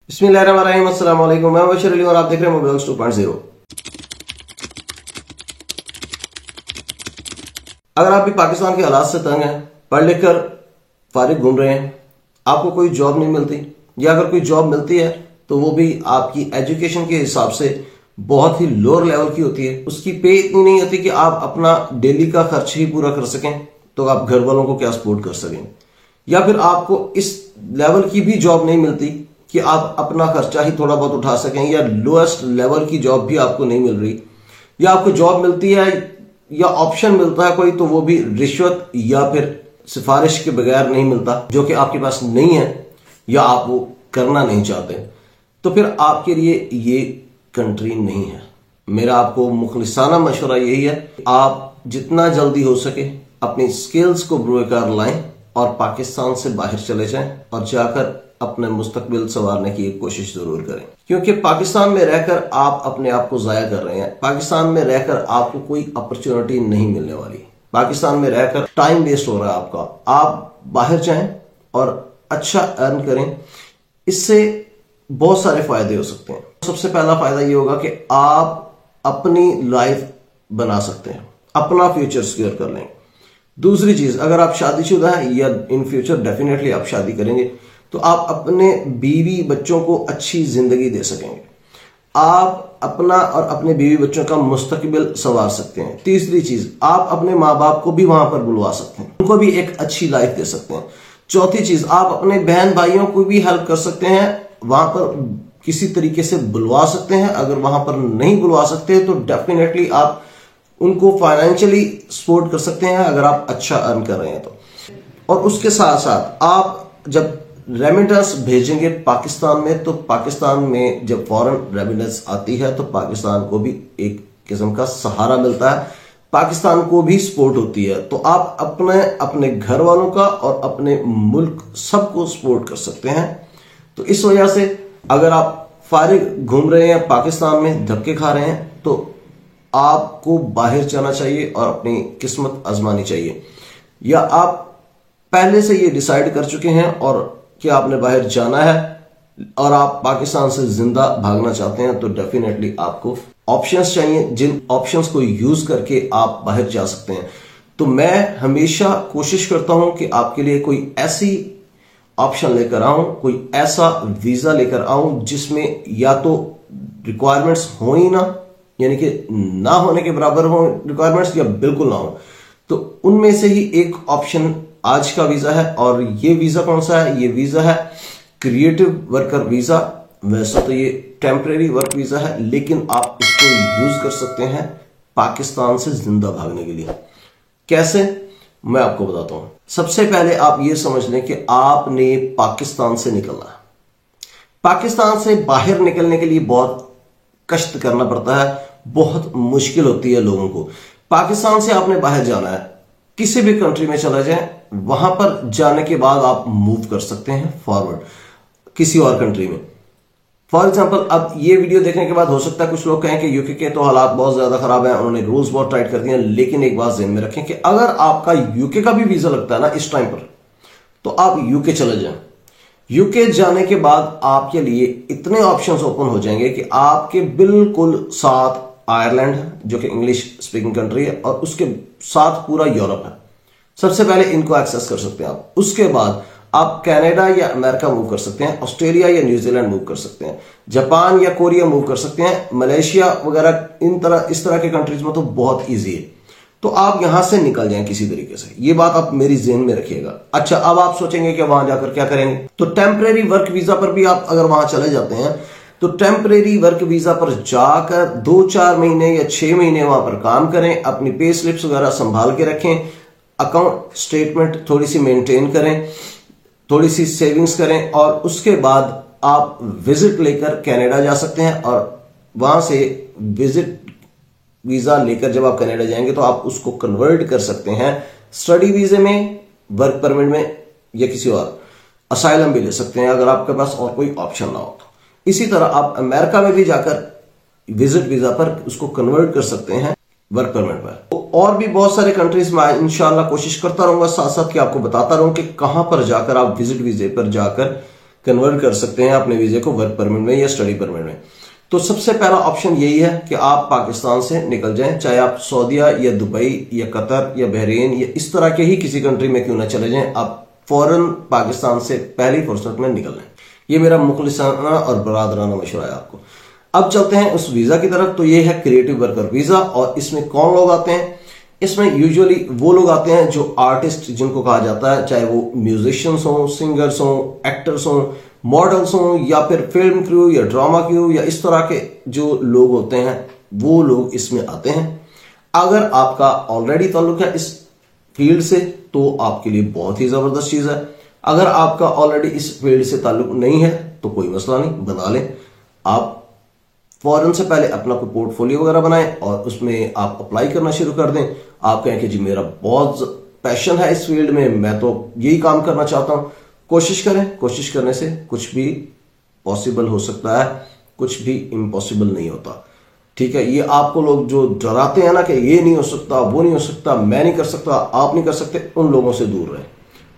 बिस्मिल्लाहिर्रहमानिर्रहीम, अस्सलाम वालेकुम। मैं बशर अली और आप देख रहे हैं मोबाइल्स 2.0। अगर आप भी पाकिस्तान के हालात से तंग हैं, पढ़ लिख कर फारिग घूम रहे हैं, आपको कोई जॉब नहीं मिलती या अगर कोई जॉब मिलती है तो वो भी आपकी एजुकेशन के हिसाब से बहुत ही लोअर लेवल की होती है, उसकी पे इतनी नहीं होती कि आप अपना डेली का खर्च ही पूरा कर सकें, तो आप घर वालों को क्या सपोर्ट कर सकें। या फिर आपको इस लेवल की भी जॉब नहीं मिलती कि आप अपना खर्चा ही थोड़ा बहुत उठा सकें, या लोएस्ट लेवल की जॉब भी आपको नहीं मिल रही, या आपको जॉब मिलती है या ऑप्शन मिलता है कोई तो वो भी रिश्वत या फिर सिफारिश के बगैर नहीं मिलता, जो कि आपके पास नहीं है या आप वो करना नहीं चाहते, तो फिर आपके लिए ये कंट्री नहीं है। मेरा आपको मुखलिसाना मशवरा यही है, आप जितना जल्दी हो सके अपनी स्किल्स को बुरकार लाएं और पाकिस्तान से बाहर चले जाएं और जाकर अपने मुस्तकबिल संवारने की एक कोशिश जरूर करें, क्योंकि पाकिस्तान में रहकर आप अपने आप को जाया कर रहे हैं। पाकिस्तान में रहकर आपको कोई अपॉर्चुनिटी नहीं मिलने वाली। पाकिस्तान में रहकर टाइम वेस्ट हो रहा है आपका। आप बाहर जाएं और अच्छा अर्न करें, इससे बहुत सारे फायदे हो सकते हैं। सबसे पहला फायदा ये होगा कि आप अपनी लाइफ बना सकते हैं, अपना फ्यूचर सिक्योर कर लेंगे। दूसरी चीज, अगर आप शादीशुदा हैं या इन फ्यूचर डेफिनेटली आप शादी करेंगे, तो आप अपने बीवी बच्चों को अच्छी जिंदगी दे सकेंगे। आप अपना और अपने बीवी बच्चों का मुस्तकबिल संवार सकते हैं। तीसरी चीज, आप अपने माँ बाप को भी वहां पर बुलवा सकते हैं, उनको भी एक अच्छी लाइफ दे सकते हैं। चौथी चीज, आप अपने बहन भाइयों को भी हेल्प कर सकते हैं, वहां पर किसी तरीके से बुलवा सकते हैं। अगर वहां पर नहीं बुलवा सकते तो डेफिनेटली आप उनको फाइनेंशियली सपोर्ट कर सकते हैं अगर आप अच्छा अर्न कर रहे हैं तो। और उसके साथ साथ आप जब रेमिटेंस भेजेंगे पाकिस्तान में, तो पाकिस्तान में जब फॉरेन रेमिटेंस आती है तो पाकिस्तान को भी एक किस्म का सहारा मिलता है, पाकिस्तान को भी सपोर्ट होती है। तो आप अपने घर वालों का और अपने मुल्क सबको सपोर्ट कर सकते हैं। तो इस वजह से अगर आप फारिग घूम रहे हैं, पाकिस्तान में धक्के खा रहे हैं, तो आपको बाहर जाना चाहिए और अपनी किस्मत आजमानी चाहिए। या आप पहले से ये डिसाइड कर चुके हैं और कि आपने बाहर जाना है और आप पाकिस्तान से जिंदा भागना चाहते हैं, तो डेफिनेटली आपको ऑप्शंस चाहिए, जिन ऑप्शंस को यूज करके आप बाहर जा सकते हैं। तो मैं हमेशा कोशिश करता हूं कि आपके लिए कोई ऐसी ऑप्शन लेकर आऊं, कोई ऐसा वीजा लेकर आऊं जिसमें या तो रिक्वायरमेंट्स हो ही ना, यानी कि ना होने के बराबर हो रिक्वायरमेंट्स, या बिल्कुल ना हो। तो उनमें से ही एक ऑप्शन आज का वीजा है। और ये वीजा कौन सा है? ये वीजा है क्रिएटिव वर्कर वीजा। वैसे तो ये टेम्परेरी वर्क वीजा है, लेकिन आप इसको यूज कर सकते हैं पाकिस्तान से जिंदा भागने के लिए। कैसे, मैं आपको बताता हूं। सबसे पहले आप ये समझ लें कि आपने पाकिस्तान से निकलना है। पाकिस्तान से बाहर निकलने के लिए बहुत कष्ट करना पड़ता है, बहुत मुश्किल होती है लोगों को। पाकिस्तान से आपने बाहर जाना है, किसी भी कंट्री में चला जाए, वहां पर जाने के बाद आप मूव कर सकते हैं फॉरवर्ड किसी और कंट्री में। फॉर एग्जांपल, अब ये वीडियो देखने के बाद हो सकता है कुछ लोग कहें कि यूके के तो हालात बहुत ज्यादा खराब हैं, उन्होंने रूल्स बहुत टाइट कर दिए हैं। लेकिन एक बात ध्यान में रखें कि अगर आपका यूके का भी वीजा लगता है ना इस टाइम पर, तो आप यूके चले जाएं। यूके जाने के बाद आपके लिए इतने ऑप्शंस ओपन हो जाएंगे कि आपके बिल्कुल साथ आयरलैंड है, जो कि इंग्लिश स्पीकिंग कंट्री है, और उसके साथ पूरा यूरोप है। सबसे पहले इनको एक्सेस कर सकते हैं आप। उसके बाद आप कनाडा या अमेरिका मूव कर सकते हैं, ऑस्ट्रेलिया या न्यूजीलैंड मूव कर सकते हैं, जापान या कोरिया मूव कर सकते हैं, मलेशिया वगैरह इस तरह के कंट्रीज में तो बहुत ईजी है। तो आप यहां से निकल जाएं किसी तरीके से, ये बात आप मेरी ज़हन में रखिएगा। अच्छा, अब आप सोचेंगे कि वहां जाकर क्या करेंगे, तो टेम्परेरी वर्क वीजा पर भी आप अगर वहां चले जाते हैं, तो टेम्परेरी वर्क वीजा पर जाकर 2-4 महीने या 6 महीने वहां पर काम करें, अपनी पे स्लिप्स वगैरह संभाल के रखें, अकाउंट स्टेटमेंट थोड़ी सी मेंटेन करें, थोड़ी सी सेविंग्स करें, और उसके बाद आप विजिट लेकर कनाडा जा सकते हैं। और वहां से विजिट वीजा लेकर जब आप कनाडा जाएंगे तो आप उसको कन्वर्ट कर सकते हैं स्टडी वीजे में, वर्क परमिट में, या किसी और असाइलम भी ले सकते हैं अगर आपके पास और कोई ऑप्शन ना हो तो। इसी तरह आप अमेरिका में भी जाकर विजिट वीजा पर उसको कन्वर्ट कर सकते हैं वर्क परमिट पर। तो और भी बहुत सारे कंट्रीज में इंशाल्लाह कोशिश करता रहूंगा साथ साथ कि आपको बताता रहूं कि कहां पर जाकर आप विजिट वीजे पर जाकर कन्वर्ट कर सकते हैं अपने वीजे को वर्क परमिट में या स्टडी परमिट में। तो सबसे पहला ऑप्शन यही है कि आप पाकिस्तान से निकल जाएं, चाहे आप सऊदीया या दुबई या कतर या बहरीन या इस तरह के ही किसी कंट्री में क्यों ना चले जाएं, आप फौरन पाकिस्तान से पहली फुर्सत में निकल जाएं। ये मेरा मुखलिसाना और बरादराना मशवरा है आपको। अब चलते हैं उस वीजा की तरफ। तो ये है क्रिएटिव वर्कर वीजा, और इसमें कौन लोग आते हैं? इसमें यूजुअली वो लोग आते हैं जो आर्टिस्ट, जिनको कहा जाता है, चाहे वो म्यूजिशियंस हों, सिंगर्स हों, एक्टर्स हों, मॉडल्स हों, या फिर फिल्म क्रू या ड्रामा क्रू या इस तरह के जो लोग होते हैं, वो लोग इसमें आते हैं। अगर आपका ऑलरेडी ताल्लुक है इस फील्ड से तो आपके लिए बहुत ही जबरदस्त चीज है। अगर आपका ऑलरेडी इस फील्ड से ताल्लुक नहीं है तो कोई मसला नहीं, बना लें। आप फौरन से पहले अपना कोई पोर्टफोलियो वगैरह बनाएं और उसमें आप अप्लाई करना शुरू कर दें। आप कहें कि जी मेरा बहुत पैशन है इस फील्ड में, मैं तो यही काम करना चाहता हूं। कोशिश करें, कोशिश करने से कुछ भी पॉसिबल हो सकता है, कुछ भी इम्पॉसिबल नहीं होता। ठीक है, ये आपको लोग जो डराते हैं ना कि ये नहीं हो सकता, वो नहीं हो सकता, मैं नहीं कर सकता, आप नहीं कर सकते, उन लोगों से दूर रहें।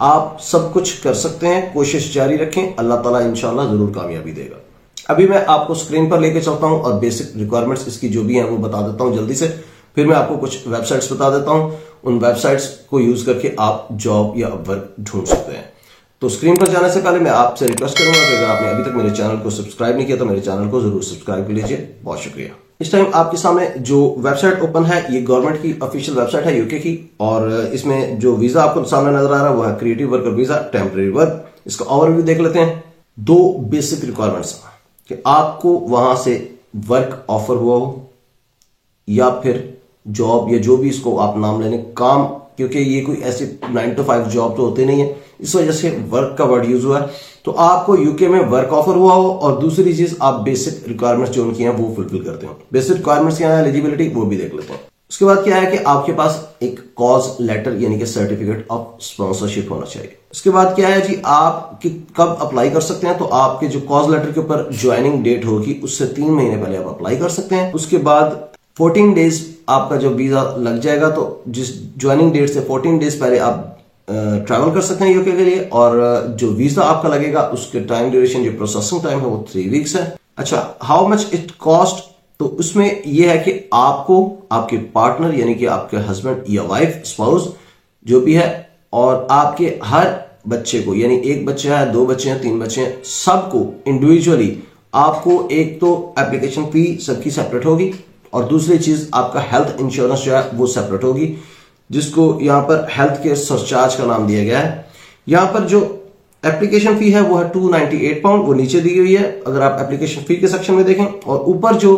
आप सब कुछ कर सकते हैं, कोशिश जारी रखें, अल्लाह ताला इंशाल्लाह जरूर कामयाबी देगा। अभी मैं आपको स्क्रीन पर लेके चलता हूं और बेसिक रिक्वायरमेंट्स इसकी जो भी हैं वो बता देता हूं जल्दी से, फिर मैं आपको कुछ वेबसाइट्स बता देता हूं। उन वेबसाइट्स को यूज करके आप जॉब या वर्क ढूंढ सकते हैं। तो स्क्रीन पर जाने से पहले मैं आपसे रिक्वेस्ट करूंगा कि अगर आपने अभी तक मेरे चैनल को सब्सक्राइब नहीं किया तो मेरे चैनल को जरूर सब्सक्राइब कर लीजिए। बहुत शुक्रिया। इस टाइम आपके सामने जो वेबसाइट ओपन है ये गवर्नमेंट की ऑफिशियल वेबसाइट है यूके की, और इसमें जो वीजा आपको सामने नजर आ रहा है वो है creative worker visa temporary work. इसका ओवरव्यू देख लेते हैं। दो बेसिक रिक्वायरमेंट्स कि आपको वहां से वर्क ऑफर हुआ हो या फिर जॉब या जो भी इसको आप नाम लेने काम, क्योंकि ये कोई ऐसी 9 to 5 जॉब तो होती नहीं है, इस वजह से वर्क का वर्ड यूज हुआ है। तो आपको यूके में वर्क ऑफर हुआ हो और दूसरी चीज आप बेसिक रिक्वायरमेंट्स जो उनकी हैं वो फुलफिल करते हो। बेसिक रिक्वायरमेंट्स क्या है, एलिजिबिलिटी, वो भी देख लेते हैं। उसके बाद क्या है कि आपके पास एक कॉज लेटर यानी कि सर्टिफिकेट ऑफ स्पॉन्सरशिप होना चाहिए। उसके बाद क्या है जी, आप कब अप्लाई कर सकते हैं? तो आपके जो कॉज लेटर के ऊपर ज्वाइनिंग डेट होगी उससे 3 महीने पहले आप अप्लाई कर सकते हैं। उसके बाद 14 डेज आपका जो वीजा लग जाएगा, तो जिस ज्वाइनिंग डेट से 14 डेज पहले आप ट्रैवल कर सकते हैं यूके के लिए, और जो वीजा आपका लगेगा उसके टाइम ड्यूरेशन, जो प्रोसेसिंग टाइम है वो 3 वीक्स है। अच्छा, हाउ मच इट कॉस्ट? तो उसमें यह है कि आपको आपके पार्टनर यानी कि आपके हस्बैंड या वाइफ, स्पाउस जो भी है, और आपके हर बच्चे को, यानी एक बच्चा है, 2 बच्चे हैं, 3 बच्चे हैं, सबको इंडिविजुअली आपको एक तो एप्लीकेशन फी सबकी सेपरेट होगी, और दूसरी चीज आपका हेल्थ इंश्योरेंस जो है वो सेपरेट होगी, जिसको यहां पर हेल्थ केयर सरचार्ज का नाम दिया गया है। यहां पर जो एप्लीकेशन फी है वो है 298 पाउंड, वो नीचे दी हुई है अगर आप एप्लीकेशन फी के सेक्शन में देखें, और ऊपर जो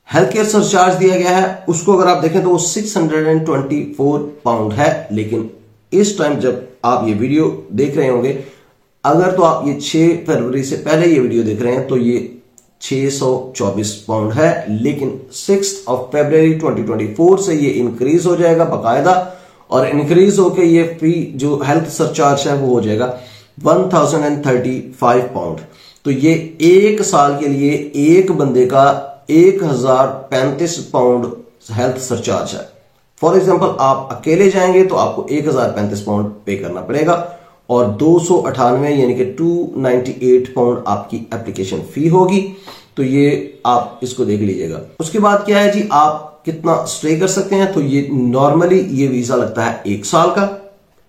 हेल्थ केयर सरचार्ज दिया गया है उसको अगर आप देखें तो वो 624 पाउंड है। लेकिन इस टाइम जब आप ये वीडियो देख रहे होंगे, अगर तो आप ये 6 फरवरी से पहले ये वीडियो देख रहे हैं तो ये 624 पाउंड है, लेकिन 6 फरवरी 2024 से ये इंक्रीज हो जाएगा बाकायदा, और इंक्रीज होकर ये फी जो हेल्थ सरचार्ज है वो हो जाएगा 1035 पाउंड। तो ये एक साल के लिए एक बंदे का 1035 पाउंड हेल्थ सरचार्ज है। फॉर एग्जांपल आप अकेले जाएंगे तो आपको 1035 पाउंड पे करना पड़ेगा, और 298 यानी कि 298 पाउंड आपकी एप्लीकेशन फी होगी। तो ये आप इसको देख लीजिएगा। उसके बाद क्या है जी, आप कितना स्टे कर सकते हैं? तो ये नॉर्मली ये वीजा लगता है 1 साल का,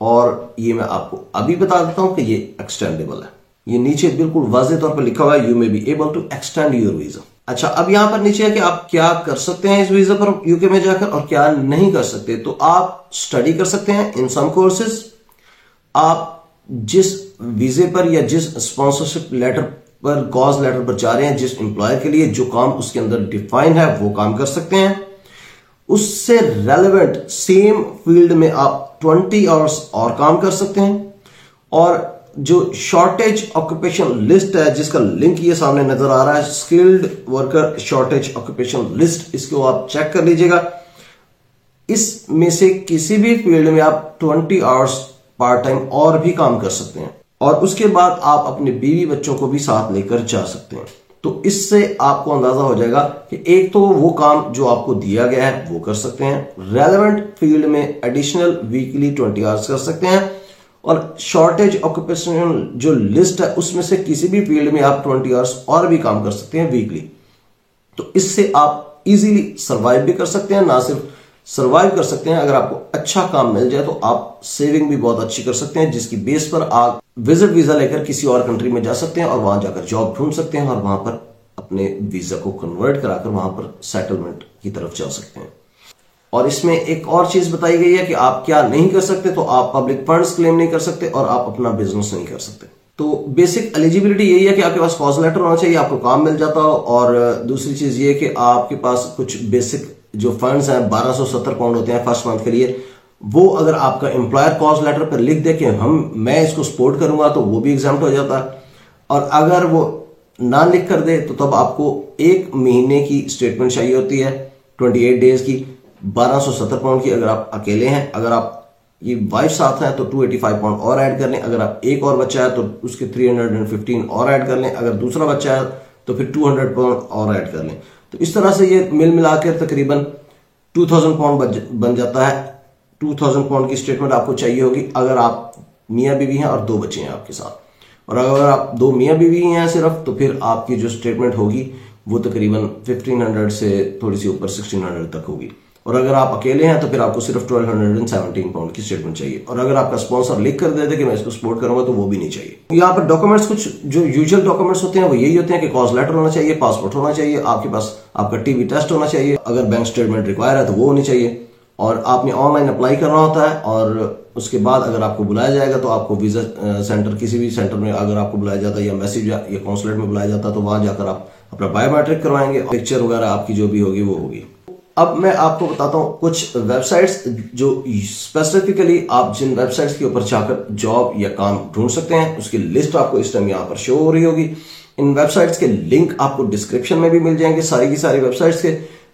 और ये मैं आपको अभी बता देता हूं कि ये एक्सटेंडेबल है। ये नीचे बिल्कुल वाज़ेह तौर पर लिखा हुआ है, you may be able to extend your visa. अच्छा, अब यहां पर नीचे है कि आप क्या कर सकते हैं इस वीजा पर यूके में जाकर और क्या नहीं कर सकते। तो आप स्टडी कर सकते हैं इन सम कोर्सेज। आप जिस वीजे पर या जिस स्पॉन्सरशिप लेटर पर, कॉज लेटर पर जा रहे हैं, जिस एम्प्लॉयर के लिए जो काम उसके अंदर डिफाइन है वो काम कर सकते हैं। उससे रेलेवेंट सेम फील्ड में आप 20 आवर्स और काम कर सकते हैं। और जो शॉर्टेज ऑक्यूपेशन लिस्ट है जिसका लिंक ये सामने नजर आ रहा है, skilled worker shortage occupation list, इसको आप चेक कर लीजिएगा। इसमें से किसी भी फील्ड में आप 20 आवर्स पार्ट टाइम और भी काम कर सकते हैं, और उसके बाद आप अपने बीवी बच्चों को भी साथ लेकर जा सकते हैं। तो इससे आपको अंदाजा हो जाएगा कि एक तो वो काम जो आपको दिया गया है वो कर सकते हैं, रेलेवेंट फील्ड में एडिशनल वीकली 20 आवर्स कर सकते हैं, और शॉर्टेज ऑक्यूपेशनल जो लिस्ट है उसमें से किसी भी फील्ड में आप 20 आवर्स और भी काम कर सकते हैं वीकली। तो इससे आप इजीली सर्वाइव भी कर सकते हैं, ना सिर्फ सर्वाइव कर सकते हैं, अगर आपको अच्छा काम मिल जाए तो आप सेविंग भी बहुत अच्छी कर सकते हैं, जिसकी बेस पर आप विजिट वीजा लेकर किसी और कंट्री में जा सकते हैं और वहां जाकर जॉब ढूंढ सकते हैं और वहां पर अपने वीजा को कन्वर्ट कराकर वहां पर सेटलमेंट की तरफ जा सकते हैं। और इसमें एक और चीज बताई गई है कि आप क्या नहीं कर सकते, तो आप पब्लिक फंड्स क्लेम नहीं कर सकते और आप अपना बिजनेस नहीं कर सकते। तो बेसिक एलिजिबिलिटी यही है कि आपके पास कॉज लेटर होना चाहिए, आपको काम मिल जाता हो, और दूसरी चीज ये कि आपके पास कुछ बेसिक जो फंड्स हैं 1270 पाउंड होते हैं फर्स्ट मंथ के लिए, वो अगर आपका एम्प्लॉयर कॉज लेटर पर लिख दे कि मैं इसको सपोर्ट करूंगा तो वो भी एग्जाम्प्ट हो जाता है। और अगर वो ना लिख कर दे तो तब आपको 1 महीने की स्टेटमेंट चाहिए होती है 28 डेज की, 1270 पाउंड की अगर आप अकेले हैं। अगर आप ये वाइफ साथ हैं तो 285 पाउंड और ऐड कर लें, अगर आप एक और बच्चा है तो उसके 315 और ऐड कर लें, अगर दूसरा बच्चा है तो फिर 200 पाउंड और ऐड कर लें। तो इस तरह से ये मिल मिलाकर तकरीबन 2000 पाउंड बन जाता है। 2000 पाउंड की स्टेटमेंट आपको चाहिए होगी अगर आप मियाँ बीवी हैं और 2 बच्चे हैं आपके साथ। और अगर आप 2 मियाँ बीवी हैं सिर्फ, तो फिर आपकी जो स्टेटमेंट होगी वो तकरीबन 1500 से थोड़ी सी ऊपर 1600 तक होगी। और अगर आप अकेले हैं तो फिर आपको सिर्फ 1217 पाउंड की स्टेटमेंट चाहिए। और अगर आपका स्पॉन्सर लिख कर दे दे कि मैं इसको सपोर्ट करूंगा तो वो भी नहीं चाहिए। यहाँ पर डॉक्यूमेंट्स कुछ जो यूजुअल डॉक्यूमेंट्स होते हैं वो यही होते हैं कि कॉज लेटर होना चाहिए, पासपोर्ट होना चाहिए, आपके पास आपका टीबी टेस्ट होना चाहिए, अगर बैंक स्टेटमेंट रिक्वायर है तो वो होनी चाहिए, और आपने ऑनलाइन अप्लाई करना होता है। और उसके बाद अगर आपको बुलाया जाएगा तो आपको वीजा सेंटर, किसी भी सेंटर में अगर आपको बुलाया जाता है या मैसेज या कॉन्सुलेट में बुलाया जाता है तो वहां जाकर आप अपना बायोमेट्रिक करवाएंगे, पिक्चर वगैरह आपकी जो भी होगी वो होगी। अब मैं आपको बताता हूं कुछ वेबसाइट्स जो स्पेसिफिकली आप जिन वेबसाइट्स के ऊपर जाकर जॉब या काम ढूंढ सकते हैं, उसकी लिस्ट आपको इस टाइम यहां पर शो हो रही होगी। इन वेबसाइट्स के लिंक आपको डिस्क्रिप्शन में भी मिल जाएंगे सारी की सारी वेबसाइट्स के।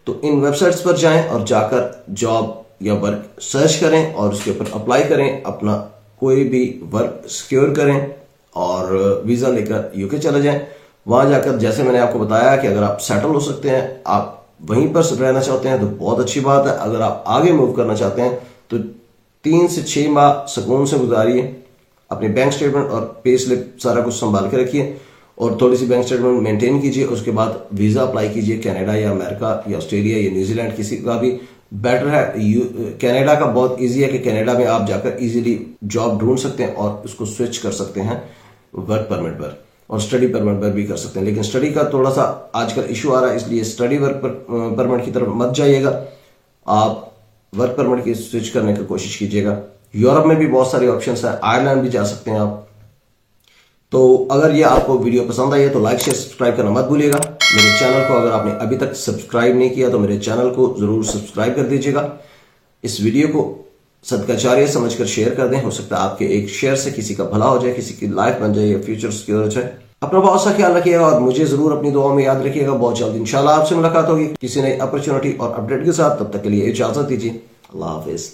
तो इन वेबसाइट्स पर जाएं और जाकर जॉब या वर्क सर्च करें और उसके ऊपर अप्लाई करें, अपना कोई भी वर्क सिक्योर करें और वीजा लेकर यूके चले जाएं। वहां जाकर जैसे मैंने आपको बताया कि अगर आप सेटल हो सकते हैं, आप वहीं पर रहना चाहते हैं तो बहुत अच्छी बात है। अगर आप आगे मूव करना चाहते हैं तो 3 से 6 माह सुकून से गुजारिए, अपनी बैंक स्टेटमेंट और पे स्लिप सारा कुछ संभाल के रखिए और थोड़ी सी बैंक स्टेटमेंट मेंटेन कीजिए। उसके बाद वीजा अप्लाई कीजिए, कनाडा या अमेरिका या ऑस्ट्रेलिया या न्यूजीलैंड, किसी का भी बेटर है। कनाडा का बहुत इजी है कि कनाडा में आप जाकर इजीली जॉब ढूंढ सकते हैं और उसको स्विच कर सकते हैं वर्क परमिट पर, और स्टडी परमिट पर भी कर सकते हैं। लेकिन स्टडी का थोड़ा सा आजकल इशू आ रहा है, इसलिए स्टडी वर्क परमिट की तरफ मत जाइएगा, आप वर्क परमिट की स्विच करने की कोशिश कीजिएगा। यूरोप में भी बहुत सारे ऑप्शंस हैं, आयरलैंड भी जा सकते हैं आप। तो अगर ये आपको वीडियो पसंद आई है तो लाइक शेयर सब्सक्राइब करना मत भूलिएगा। मेरे चैनल को अगर आपने अभी तक सब्सक्राइब नहीं किया तो मेरे चैनल को जरूर सब्सक्राइब कर दीजिएगा। इस वीडियो को सदकाचार्य समझकर शेयर कर दें, हो सकता है आपके एक शेयर से किसी का भला हो जाए, किसी की लाइफ बन जाए या फ्यूचर सिक्योर हो जाए। अपना बहुत सा ख्याल रखिएगा और मुझे जरूर अपनी दुआओं में याद रखिएगा। बहुत जल्द इंशाल्लाह आपसे मुलाकात होगी किसी नई अपॉर्चुनिटी और अपडेट के साथ। तब तक के लिए इजाजत दीजिए। अल्लाह हाफिज।